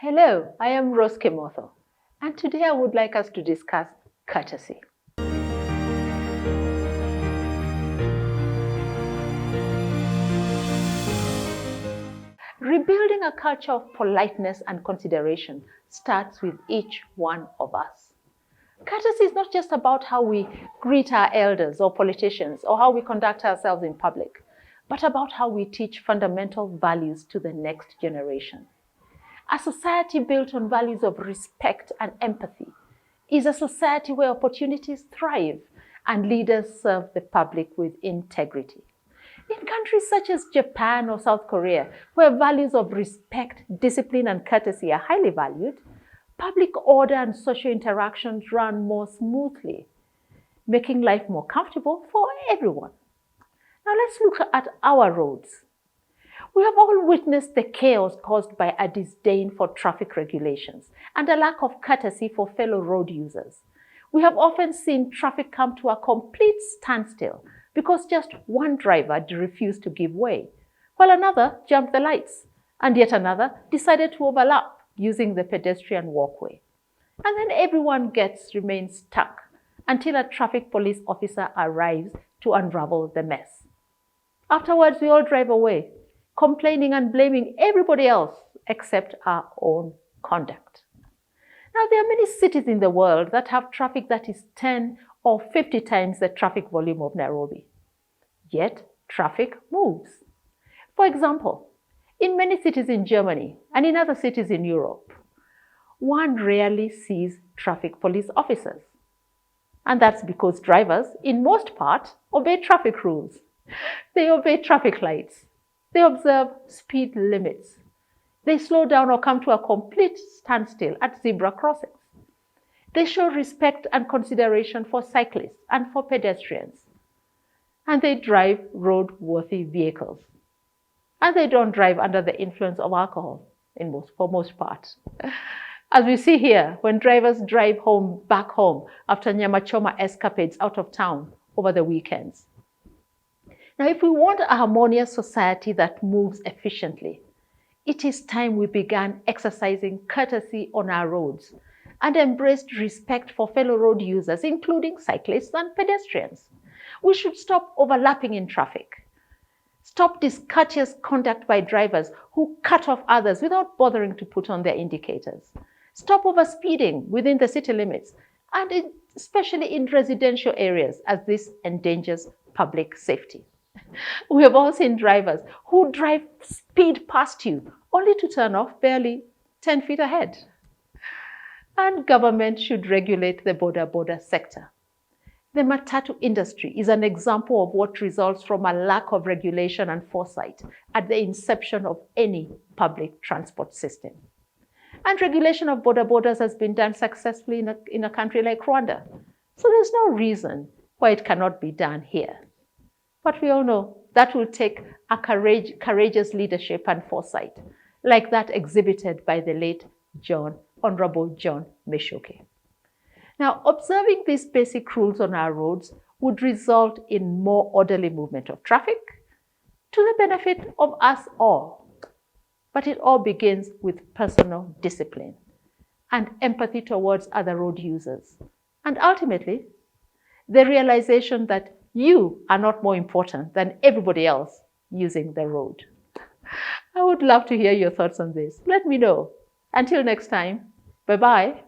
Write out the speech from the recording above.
Hello, I am Rose Kemotho, and today I would like us to discuss courtesy. Rebuilding a culture of politeness and consideration starts with each one of us. Courtesy is not just about how we greet our elders or politicians or how we conduct ourselves in public, but about how we teach fundamental values to the next generation. A society built on values of respect and empathy is a society where opportunities thrive and leaders serve the public with integrity. In countries such as Japan or South Korea, where values of respect, discipline, and courtesy are highly valued, public order and social interactions run more smoothly, making life more comfortable for everyone. Now let's look at our roads. We have all witnessed the chaos caused by a disdain for traffic regulations and a lack of courtesy for fellow road users. We have often seen traffic come to a complete standstill because just one driver refused to give way, while another jumped the lights, and yet another decided to overlap using the pedestrian walkway. And then everyone remains stuck until a traffic police officer arrives to unravel the mess. Afterwards, we all drive away, complaining and blaming everybody else except our own conduct. Now, there are many cities in the world that have traffic that is 10 or 50 times the traffic volume of Nairobi. Yet, traffic moves. For example, in many cities in Germany and in other cities in Europe, one rarely sees traffic police officers. And that's because drivers, in most part, obey traffic rules. They obey traffic lights. They observe speed limits. They slow down or come to a complete standstill at zebra crossings. They show respect and consideration for cyclists and for pedestrians. And they drive road-worthy vehicles. And they don't drive under the influence of alcohol for most part. As we see here, when drivers drive back home after Nyamachoma escapades out of town over the weekends. Now, if we want a harmonious society that moves efficiently, it is time we began exercising courtesy on our roads and embraced respect for fellow road users, including cyclists and pedestrians. We should stop overlapping in traffic. Stop discourteous conduct by drivers who cut off others without bothering to put on their indicators. Stop overspeeding within the city limits, and especially in residential areas, as this endangers public safety. We have all seen drivers who drive speed past you only to turn off barely 10 feet ahead. And government should regulate the border sector. The matatu industry is an example of what results from a lack of regulation and foresight at the inception of any public transport system. And regulation of borders has been done successfully in a country like Rwanda. So there's no reason why it cannot be done here. But we all know that will take a courageous leadership and foresight, like that exhibited by the late Honorable John Meshoke. Now, observing these basic rules on our roads would result in more orderly movement of traffic to the benefit of us all. But it all begins with personal discipline and empathy towards other road users. And ultimately, the realization that you are not more important than everybody else using the road. I would love to hear your thoughts on this. Let me know. Until next time, bye-bye.